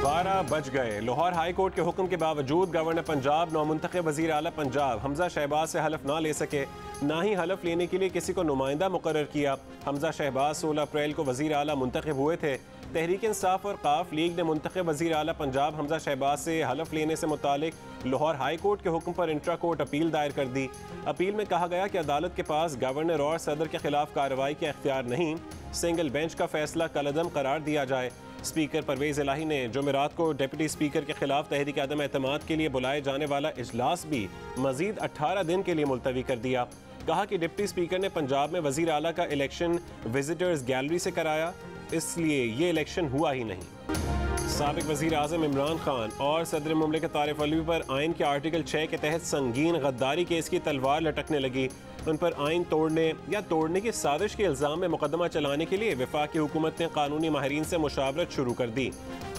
12 बज गए। Lahore high court के हुक्म के बावजूद गवर्नर पंजाब नौमुंतखब वज़ीर आला पंजाब हमजा शहबाज से हलफ ना ले सके, ना ही हलफ लेने के लिए किसी को नुमाइंदा मुकर्रर किया। हमजा शहबाज 16 अप्रैल को वज़ीर आला मुंतखब हुए थे। तहरीक इंसाफ और काफ लीग ने मुंतखब वज़ीर आला पंजाब हमजा शहबाज से हलफ लेने से मुतालिक लाहौर हाई कोर्ट के हुक्म पर इंट्रा कोर्ट अपील दायर कर दी। अपील में कहा गया कि अदालत के पास गवर्नर और सदर के खिलाफ कार्रवाई का इख्तियार नहीं, सिंगल बेंच का फैसला कलअदम करार दिया जाए। स्पीकर परवेज इलाही ने जुमेरात को डिप्टी स्पीकर के खिलाफ तहरीक अदम एतमाद के लिए बुलाए जाने वाला इजलास भी मजीद 18 दिन के लिए मुलतवी कर दिया। कहा कि डिप्टी स्पीकर ने पंजाब में वजीर आला का इलेक्शन विजिटर्स गैलरी से कराया, इसलिए ये इलेक्शन हुआ ही नहीं। साबिक वज़ीर आज़म इमरान खान और सदर मुमलिकत आरिफ अलवी पर आइन के आर्टिकल 6 के तहत संगीन गद्दारी केस की तलवार लटकने लगी। उन पर आइन तोड़ने या तोड़ने की साजिश के इल्ज़ाम में मुकदमा चलाने के लिए वफाकी हुकूमत ने कानूनी माहिरीन से मुशावरत शुरू कर दी।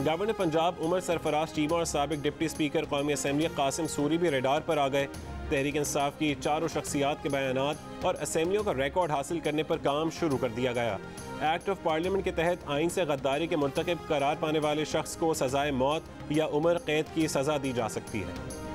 गवर्नर पंजाब उमर सरफराज चीमा और साबिक डिप्टी स्पीकर कौमी असम्बली कासिम सूरी भी रेडार पर आ गए। तहरीक इंसाफ की चारों शख्सियात के बयानात और असम्बलियों का रिकॉर्ड हासिल करने पर काम शुरू कर दिया गया। एक्ट ऑफ पार्लियामेंट के तहत आइन से गद्दारी के मुर्तकिब करार पाने वाले शख्स को सजाए मौत या उम्र कैद की सज़ा दी जा सकती है।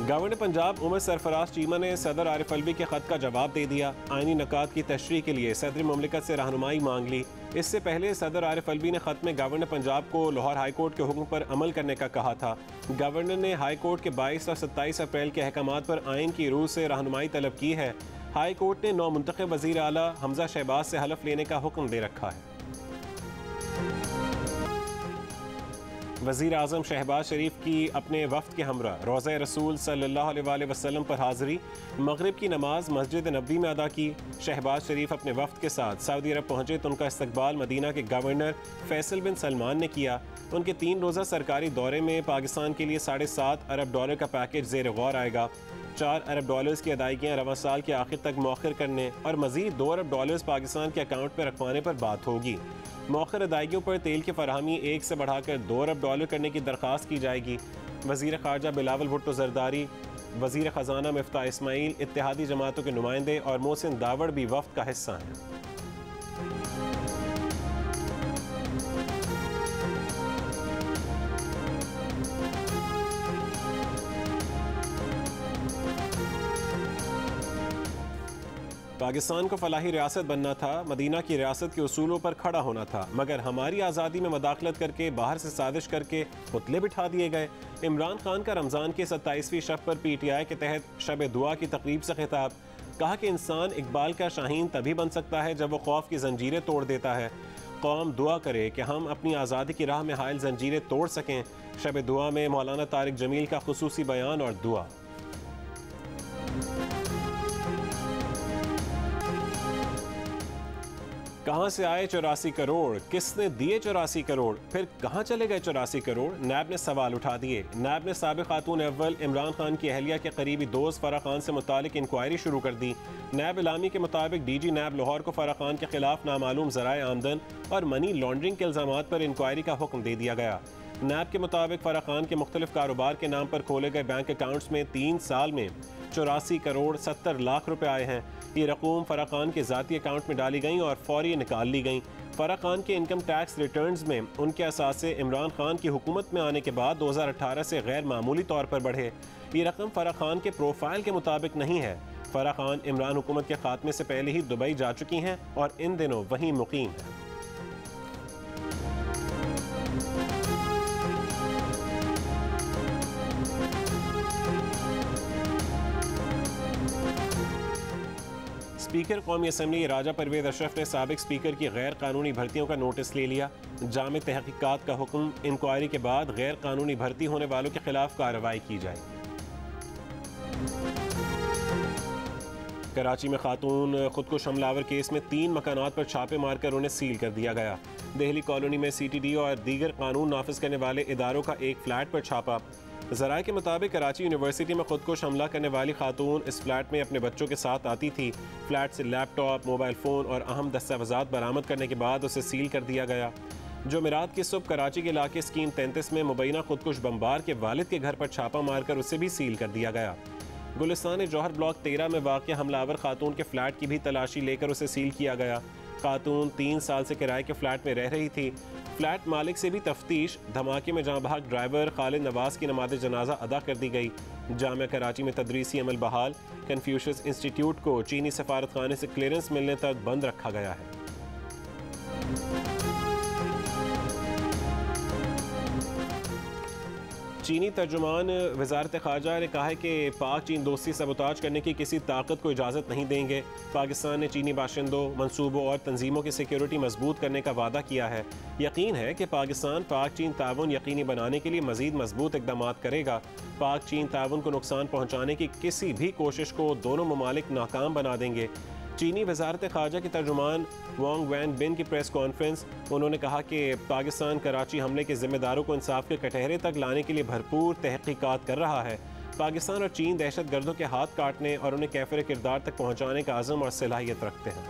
गवर्नर पंजाब उमर सरफराज चीमा ने सदर आरिफ अलवी के ख़त का जवाब दे दिया। आइनी नकात की तशरीह के लिए सदर मुमलिकत से रहनुमाई मांग ली। इससे पहले सदर आरिफ अलवी ने ख़त में गवर्नर पंजाब को लाहौर हाई कोर्ट के हुक्म पर अमल करने का कहा था। गवर्नर ने हाई कोर्ट के 22 और 27 अप्रैल के अहकामात पर आइन की रूह से रहनुमाई तलब की है। हाई कोर्ट ने नौमुंतखब वज़ीर आला हमजा शहबाज से हलफ लेने का हुक्म दे रखा है। वज़ीर आज़म शहबाज शरीफ की अपने वफ़द के हमरा रोज़ा रसूल सल्लल्लाहु अलैहि वसल्लम पर हाज़री, मगरिब की नमाज मस्जिद नबवी में अदा की। शहबाज शरीफ अपने वफ़द के साथ सऊदी अरब पहुँचे तो उनका इस्तकबाल मदीना के गवर्नर फैसल बिन सलमान ने किया। उनके 3 रोज़ा सरकारी दौरे में पाकिस्तान के लिए $7.5 अरब का पैकेज ज़ेर गौर आएगा। $4 अरब की अदायगियाँ रवां साल के आखिर तक मौखर करने और मज़ीद $2 अरब पाकिस्तान के अकाउंट पर रखवाने पर बात होगी। मौखर अदायगियों पर तेल की फराहमी 1 से बढ़ाकर $2 अरब करने की दरख्वास्त की जाएगी। वज़ीर ख़ारजा बिलावल भुट्टो ज़रदारी, वज़ीर ख़जाना मिफ्ता इस्माइल, इत्तेहादी जमातों के नुमाइंदे और मोहसिन दावड़ भी वफ़द का हिस्सा हैं। पाकिस्तान को फलाही रियासत बनना था, मदीना की रियासत के उसूलों पर खड़ा होना था, मगर हमारी आज़ादी में मदाखलत करके बाहर से साजिश करके पुतले बिठा दिए गए। इमरान खान का रमज़ान की 27वीं शब पर PTI के तहत शब दुआ की तकरीब से खिताब। कहा कि इंसान इकबाल का शाहीन तभी बन सकता है जब वो खौफ की जंजीरें तोड़ देता है। कौम दुआ करे कि हम अपनी आज़ादी की राह में हायल जंजीरें तोड़ सकें। शब दुआ में मौलाना तारिक जमील का खुसूसी बयान और दुआ। कहाँ से आए 84 करोड़, किसने दिए 84 करोड़, फिर कहाँ चले गए 84 करोड़? नैब ने सवाल उठा दिए। नैब ने साबिक़ खातून अव्वल इमरान खान की अहलिया के करीबी दोस्त फ़राह खान से मुतालिक इंक्वायरी शुरू कर दी। नैब इलामी के मुताबिक DG नैब लाहौर को फ़राह खान के खिलाफ नामालूम ज़राए आमदन और मनी लॉन्ड्रिंग के इल्ज़ामात पर इंक्वायरी का हुक्म दे दिया गया। नैब के मुताबिक फ़राह खान के मुख्तलिफ कारोबार के नाम पर खोले गए बैंक अकाउंट्स में 3 साल में 84 करोड़ 70 लाख रुपए आए हैं। ये रकूम फ़राह खान के ज़ाती अकाउंट में डाली गई और फौरी निकाल ली गई। फ़राह खान के इनकम टैक्स रिटर्न्स में उनके असासे इमरान खान की हुकूमत में आने के बाद 2018 से गैर मामूली तौर पर बढ़े। ये रकम फ़राह खान के प्रोफाइल के मुताबिक नहीं है। फ़राह खान इमरान हुकूमत के खात्मे से पहले ही दुबई जा चुकी हैं और इन दिनों वहीं मुकीम हैं। स्पीकर कौमी असम्बली राजा परवेज अशरफ ने साबिक स्पीकर की गैर कानूनी भर्तियों का नोटिस ले लिया। जामे तहकीकात का हुक्म, इंक्वायरी के बाद गैर कानूनी भर्ती होने वालों के खिलाफ कार्रवाई की जाए। कराची में खातून खुदकुश हमलावर केस में 3 मकानात पर छापे मारकर उन्हें सील कर दिया गया। दिल्ली कॉलोनी में CTD और दीगर कानून नाफिज करने वाले इदारों का एक फ्लैट पर छापा। ज़राए के मुताबिक कराची यूनिवर्सिटी में खुदकुश हमला करने वाली खातून इस फ्लैट में अपने बच्चों के साथ आती थी। फ्लैट से लैपटॉप, मोबाइल फ़ोन और अहम दस्तावेज़ात बरामद करने के बाद उसे सील कर दिया गया। जुमेरात की सुबह कराची के इलाके स्कीम 33 में मुबैना खुदकुश बमबार के वालिद के घर पर छापा मारकर उसे भी सील कर दिया गया। गुलिस्तान जौहर ब्लॉक 13 में वाक़या हमलावर खातून के फ्लैट की भी तलाशी लेकर उसे सील किया गया। खातून 3 साल से किराए के फ्लैट में रह रही थी। फ्लैट मालिक से भी तफ्तीश। धमाके में जहां बहक ड्राइवर खालिद नवाज की नमाज जनाजा अदा कर दी गई। जामिया कराची में तदरीसी अमल बहाल। कन्फ्यूशियस इंस्टीट्यूट को चीनी सफारत खाने से क्लियरेंस मिलने तक बंद रखा गया है। चीनी तर्जुमान वजारत ख़ारजा ने कहा है कि पाक चीन दोस्ती सबोताज करने की किसी ताकत को इजाज़त नहीं देंगे। पाकिस्तान ने चीनी बाशिंदों, मनसूबों और तंजीमों की सिक्योरिटी मजबूत करने का वादा किया है। यकीन है कि पाकिस्तान पाक चीन ताउन यकीनी बनाने के लिए मज़ीद मजबूत इक़दाम करेगा। पाक चीन ताउन को नुकसान पहुँचाने की किसी भी कोशिश को दोनों ममालिक नाकाम बना देंगे। चीनी वजारत ख़ारजा के तर्जुमान वांग वैन बिन की प्रेस कॉन्फ्रेंस। उन्होंने कहा कि पाकिस्तान कराची हमले के ज़िम्मेदारों को इंसाफ के कटहरे तक लाने के लिए भरपूर तहकीकात कर रहा है। पाकिस्तान और चीन दहशत गर्दों के हाथ काटने और उन्हें कैफिर किरदार तक पहुँचाने का आज़म और सलाहियत रखते हैं।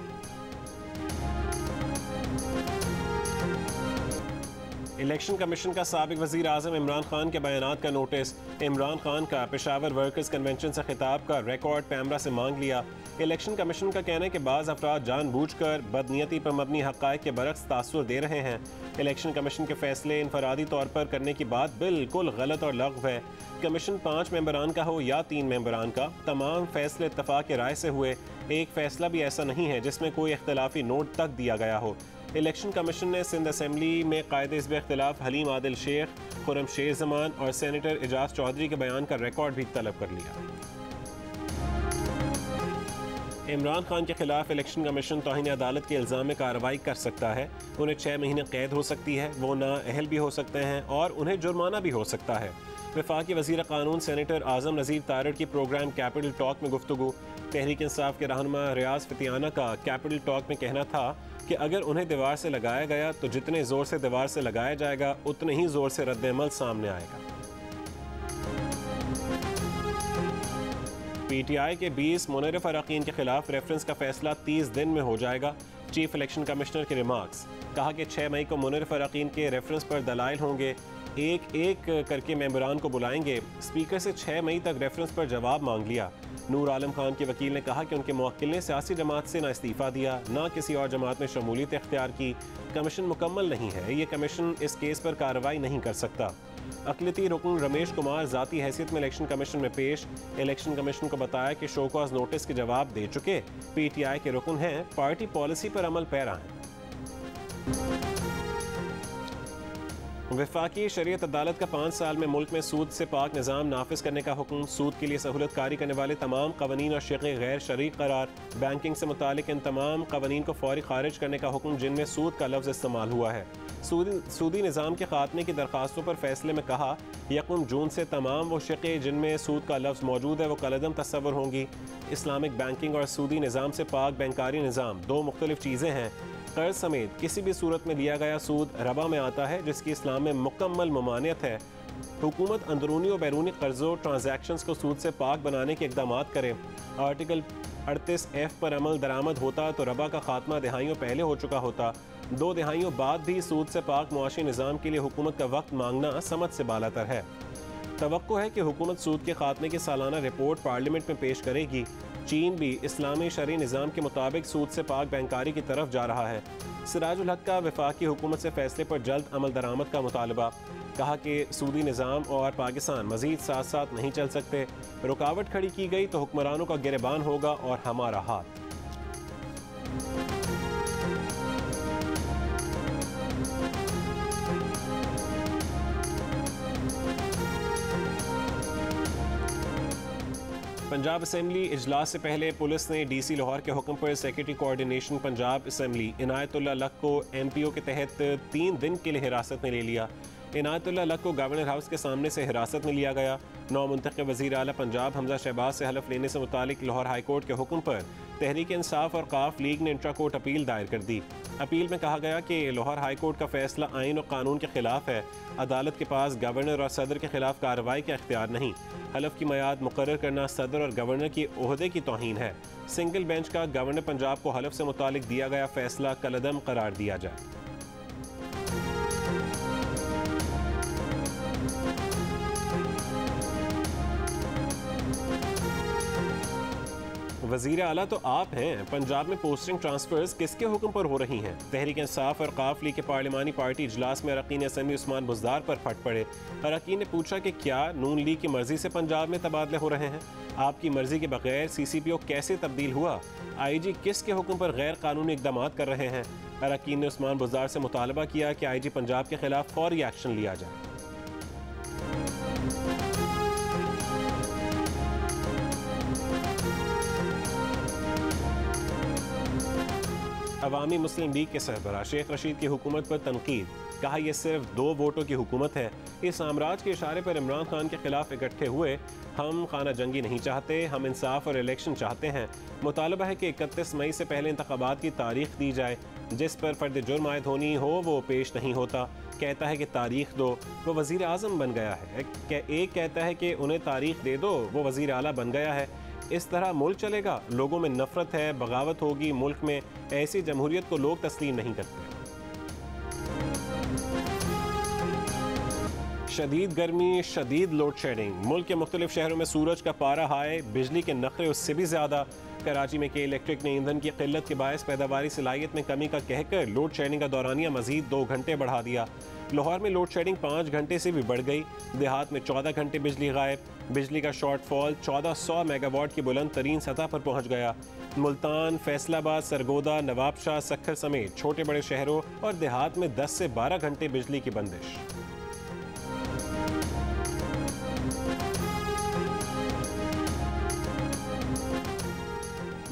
इलेक्शन कमीशन का साबिक वज़ीर आज़म इमरान खान के बयानात का नोटिस। इमरान खान का पेशावर वर्कर्स कन्वेंशन से खिताब का रिकॉर्ड पैमरा से मांग लिया। इलेक्शन कमीशन का कहना है कि बाज़ अफराद जानबूझकर बदनीयती पर मबनी हक़ाइक़ के बरक्स तासुर दे रहे हैं। इलेक्शन कमीशन के फैसले इनफरादी तौर पर करने की बात बिल्कुल गलत और लग़्व है। कमीशन 5 मेंबरान का हो या 3 मेंबरान का, तमाम फैसले इत्तफ़ाक़ राय से हुए। एक फ़ैसला भी ऐसा नहीं है जिसमें कोई इख्तिलाफ़ी नोट तक दिया गया हो। इलेक्शन कमीशन ने सिंध असम्बली में कायदे हिज़्ब इख्तिलाफ़ हलीम आदिल शेख, खुर्रम शेर ज़मान और सेनेटर एजाज चौधरी के बयान का रिकॉर्ड भी तलब कर लिया। इमरान खान के खिलाफ इलेक्शन कमीशन तौहीन अदालत के इल्ज़ाम में कार्रवाई कर सकता है। उन्हें 6 महीने कैद हो सकती है, वो नाअहल भी हो सकते हैं और उन्हें जुर्माना भी हो सकता है। वफाकी वज़ीर क़ानून सेनेटर आज़म नज़ीर तारड़ की प्रोग्राम कैपिटल टॉक में गुफ्तगू। तहरीक इंसाफ के रहनुमा रियाज फतियाना का कैपिटल टॉक में कहना था कि अगर उन्हें दीवार से लगाया गया तो जितने ज़ोर से दीवार से लगाया जाएगा उतने ही ज़ोर से रद्द-ए-अमल सामने आएगा। PTI के 20 मुनर्रिफ अरकान के खिलाफ रेफरेंस का फैसला 30 दिन में हो जाएगा। चीफ इलेक्शन कमिश्नर के रिमार्क्स। कहा कि 6 मई को मुनर्रिफ अरकान के रेफरेंस पर दलाइल होंगे, एक एक करके मेंबरान को बुलाएंगे। स्पीकर से 6 मई तक रेफरेंस पर जवाब मांग लिया। नूर आलम खान के वकील ने कहा कि उनके मुवक्किल ने सियासी जमात से ना इस्तीफ़ा दिया, ना किसी और जमात में शमूलियत इख्तियार की। कमीशन मुकम्मल नहीं है, ये कमीशन इस केस पर कार्रवाई नहीं कर सकता। अक़लियती रुकन रमेश कुमार ज़ाती हैसियत में इलेक्शन कमीशन में पेश। इलेक्शन कमीशन को बताया कि शो कॉज नोटिस के जवाब दे चुके। PTI के रुकन हैं, पार्टी पॉलिसी पर अमल पैरा हैं। वफाकी शरीयत अदालत का 5 साल में मुल्क में सूद से पाक निज़ाम नाफिज करने का हुक्म। सूद के लिए सहूलत कारी करने वाले तमाम कवानीन और शिक़े गैर शरीक करार। बैंकिंग से मुतालिक इन तमाम कवानीन को फौरी खारिज करने का हुक्म जिनमें सूद का लफ्ज़ इस्तेमाल हुआ है। सूदी निज़ाम के खात्मे की दरख्वास्तों पर फैसले में कहा 1 जून से तमाम वो शिक़े जिनमें सूद का लफ्ज़ मौजूद है वो कलअदम तस्वुर होंगी। इस्लामिक बैंकिंग और सूदी निज़ाम से पाक बैंकारी निज़ाम 2 मुख्तलिफ चीज़ें हैं। कर्ज समेत किसी भी सूरत में लिया गया सूद रबा में आता है, जिसकी इस्लाम में मुकम्मल ममानियत है। हुकूमत अंदरूनी और बैरूनी कर्जों ट्रांजैक्शंस को सूद से पाक बनाने के इक़दाम करे। आर्टिकल 38F पर अमल दरामद होता तो रबा का खात्मा दहाइयों पहले हो चुका होता। 2 दहाइयों बाद भी सूद से पाक मुआशी निज़ाम के लिए हुकूमत का वक्त मांगना समझ से बालातर है। तवक्को है कि हुकूमत सूद के खात्मे की सालाना रिपोर्ट पार्लियामेंट में पेश करेगी। चीन भी इस्लामी शरई निज़ाम के मुताबिक सूद से पाक बैंकारी की तरफ जा रहा है। सिराजुल हक का वफाकी हुकूमत से फैसले पर जल्द अमल दरामद का मुतालबा। कहा कि सूदी निज़ाम और पाकिस्तान मज़ीद साथ साथ नहीं चल सकते। रुकावट खड़ी की गई तो हुक्मरानों का गिरबान होगा और हमारा हाथ। पंजाब असम्बली इजलास से पहले पुलिस ने DC लाहौर के हुक्म पर secretary coordination Punjab assembly Inayatullah luck को MPO के तहत 3 दिन के लिए हिरासत में ले लिया। इनायतुल्लाह लक को गवर्नर हाउस के सामने से हिरासत में लिया गया। नौमुंतखब वज़ीर आला पंजाब हमजा शहबाज से हलफ लेने से मुतालिक लाहौर हाई कोर्ट के हुक्म पर तहरीक इंसाफ और काफ लीग ने इंट्रा कोर्ट अपील दायर कर दी। अपील में कहा गया कि लाहौर हाई कोर्ट का फैसला आइन और कानून के खिलाफ है। अदालत के पास गवर्नर और सदर के खिलाफ कार्रवाई का इख्तियार नहीं। हलफ की मियाद मुकर्रर करना सदर और गवर्नर की ओहदे की तौहीन है। सिंगल बेंच का गवर्नर पंजाब को हलफ से मुतालिक दिया गया फैसला कलअदम करार दिया जाए। वज़ीर आला तो आप हैं, पंजाब में पोस्टिंग ट्रांसफर्स किसके हुक्म पर हो रही हैं? तहरीक इंसाफ और काफ लीग के पार्लिमानी पार्टी इजलास में अरकान असम्बली उस्मान बुज़दार पर फट पड़े। अरकान ने पूछा कि क्या नून लीग की मर्जी से पंजाब में तबादले हो रहे हैं? आपकी मर्जी के बगैर CCPO कैसे तब्दील हुआ? IG किसके हुक्म पर गैर कानूनी इकदाम कर रहे हैं? अरकान ने उस्मान बुज़दार से मुतालबा किया कि IG पंजाब के खिलाफ फौरी एक्शन लिया जाए। अवामी मुस्लिम लीग के सरबराह शेख रशीद की हुकूमत पर तनकीद, कहा यह सिर्फ 2 वोटों की हुकूमत है। इस साम्राज्य के इशारे पर इमरान खान के खिलाफ इकट्ठे हुए। हम खाना जंगी नहीं चाहते, हम इंसाफ और इलेक्शन चाहते हैं। मुतालबा है कि 31 मई से पहले इंतखाबात की तारीख दी जाए। जिस पर फर्द जुर्म आयद होनी हो वो पेश नहीं होता, कहता है कि तारीख दो, वो वज़ीर आज़म बन गया है। एक कहता है कि उन्हें तारीख दे दो, वो वज़ीर आला बन गया है। इस तरह मुल्क चलेगा? लोगों में नफरत है, बगावत होगी मुल्क में। ऐसी जमहूरियत को लोग तस्लीम नहीं करते। शदीद गर्मी, शदीद लोड शेडिंग, मुल्क के मुख्तलिफ शहरों में सूरज का पारा हाई, बिजली के नखरे उससे भी ज़्यादा। कराची में के इलेक्ट्रिक ने ईंधन की किल्लत के बायस पैदावारी सलाहियत में कमी का कहकर लोड शेडिंग का दौरानिया मजीद 2 घंटे बढ़ा दिया। लाहौर में लोड शेडिंग 5 घंटे से भी बढ़ गई। देहात में 14 घंटे बिजली गायब। बिजली का शॉर्टफॉल 1400 मेगावाट की बुलंद तरीन सतह पर पहुँच गया। मुल्तान, फैसलाबाद, सरगोदा, नवाबशाह, सक्खर समेत छोटे बड़े शहरों और देहात में 10 से 12 घंटे बिजली की बंदिश।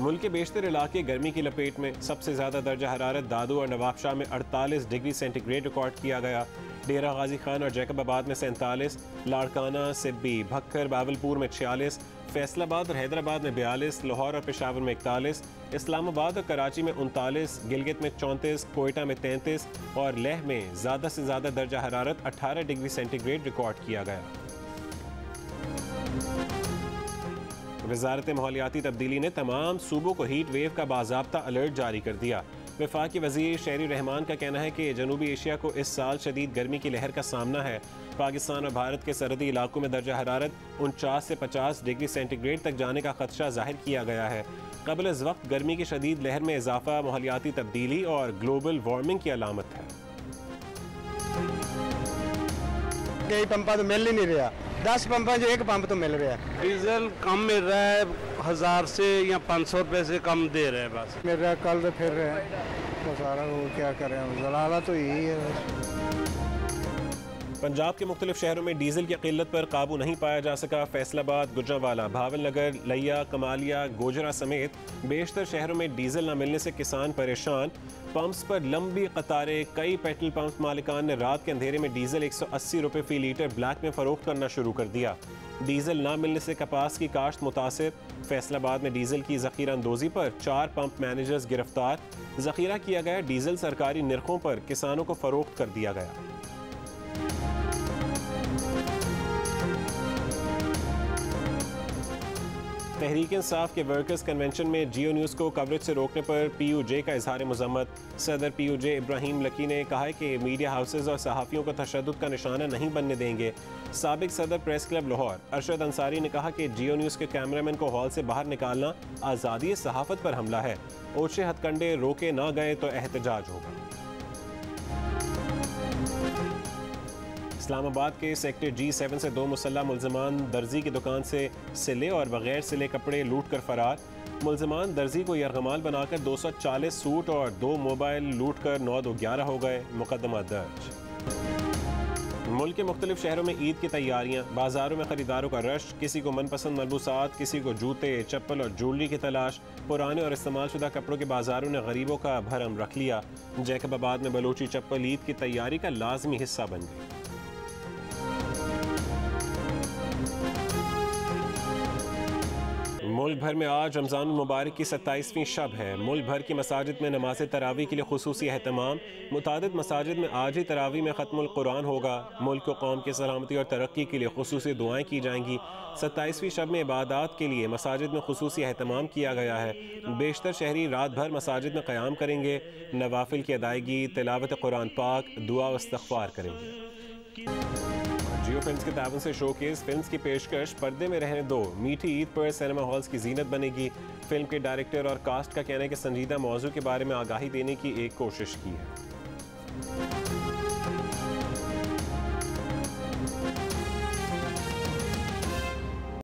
मुल्क के बेशतर इलाके गर्मी की लपेट में। सबसे ज़्यादा दर्जा हरारत दादू और नवाबशाह में 48 डिग्री सेंटीग्रेड रिकॉर्ड किया गया। डेरा गाजी खान और जैकबाबाद में 47, लाड़काना, सिब्बी, भक्खर, बावलपुर में 46, फैसलाबाद और हैदराबाद में 42, लाहौर और पेशावर में 41, इस्लामाबाद और कराची में 39, गिलगित में 34, कोयटा में 33 और लेह में ज़्यादा से ज़्यादा दर्जा हरारत 18 डिग्री सेंटीग्रेड रिकॉर्ड किया गया। वज़ारत माहौलियाती तब्दीली ने तमाम सूबों को हीट वेव का बाज़ाब्ता अलर्ट जारी कर दिया। वफाकी वज़ीर शहरी रहमान का कहना है कि जनूबी एशिया को इस साल शदीद गर्मी की लहर का सामना है। पाकिस्तान और भारत के सरहदी इलाकों में दर्जा हरारत 49 से 50 डिग्री सेंटीग्रेड तक जाने का खदशा जाहिर किया गया है। क़ब्ल इस वक्त गर्मी की शदीद लहर में इजाफा माहौलियाती तब्दीली और ग्लोबल वार्मिंग की अलामत है। कई पंपा तो मिल ही नहीं रहा, 10 पंपा जो 1 पंप तो मिल रहा है। डीजल कम मिल रहा है, 1000 से या 500 रुपए से कम दे रहे हैं बस। मिल रहा है, कल तो फिर रहे हैं तो सारा वो क्या करें, जलाला तो यही है। पंजाब के मुख्तलिफ शहरों में डीजल की किल्लत पर काबू नहीं पाया जा सका। फैसलाबाद, गुजरांवाला, भावलनगर, लिया, कमालिया, गोजरा समेत बेशतर शहरों में डीजल न मिलने से किसान परेशान। पंप्स पर लंबी कतारें। कई पेट्रोल पंप मालिकान ने रात के अंधेरे में डीजल 180 रुपये फी लीटर ब्लैक में फरोख्त करना शुरू कर दिया। डीजल ना मिलने से कपास की काश्त मुतासिर। फैसलाबाद में डीजल की ज़ख़ीरा अंदोज़ी पर 4 पंप मैनेजर्स गिरफ्तार। ज़ख़ीरा किया गया डीजल सरकारी निर्खों पर किसानों को फरोख्त कर दिया गया। तहरीक इंसाफ के वर्कर्स कन्वेंशन में जियो न्यूज़ को कवरेज से रोकने पर PUJ का इजहार मज़म्मत। सदर PUJ इब्राहिम लकी ने कहा है कि मीडिया हाउसेज और सहाफ़ियों को तशद्दुद का निशाना नहीं बनने देंगे। साबिक सदर प्रेस क्लब लाहौर अरशद अंसारी ने कहा कि जियो न्यूज़ के कैमरामैन को हॉल से बाहर निकालना आज़ादी सहाफ़त पर हमला है। ओछे हथकंडे रोके ना गए तो एहतजाज होगा। इस्लामाबाद के सेक्टर G7 से 2 मुसल्लह मुल्ज़िमान दर्जी की दुकान से सिले और बगैर सिले कपड़े लूट कर फरार। मुल्ज़िमान दर्जी को यरगमाल बनाकर 240 सूट और 2 मोबाइल लूट कर 9-11 हो गए। मुकदमा दर्ज। मुल्क के मुख्तलिफ शहरों में ईद की तैयारियां। बाजारों में खरीदारों का रश। किसी को मनपसंद मलबूसात, किसी को जूते, चप्पल और ज्वेलरी की तलाश। पुराने और इस्तेमाल शुदा कपड़ों के बाजारों ने गरीबों का भरम रख लिया। जैकबाबाद में बलोची चप्पल ईद की तैयारी का लाजमी हिस्सा बन गई। मुल्क भर में आज रमज़ान मुबारक की 27वीं शब है। मुल्क भर की मसाजिद में नमाज तरावी के लिए खुसूसी अहतमाम। मुतादिद मसाजिद में आज ही तरावी में ख़त्मुल कुरान होगा। मुल्क को कौम की सलामती और तरक्की के लिए खुसूसी दुआएं की जाएंगी। 27वीं शब में इबादत के लिए मसाजिद में खुसूसी अहतमाम किया गया है। बेशतर शहरी रात भर मसाजिद में क़याम करेंगे। नवाफिल की अदायगी, तिलावत कुरान पाक, दुआ व इस्तग़फ़ार करेंगे। जियो फिल्म्स के ताबन से शोकेस फिल्म्स की पेशकश पर्दे में रहने दो। मीठी ईद पर सिनेमा हॉल्स की जीनत बनेगी। फिल्म के डायरेक्टर और कास्ट का कहना है कि संजीदा मौजू के बारे में आगाही देने की एक कोशिश की है।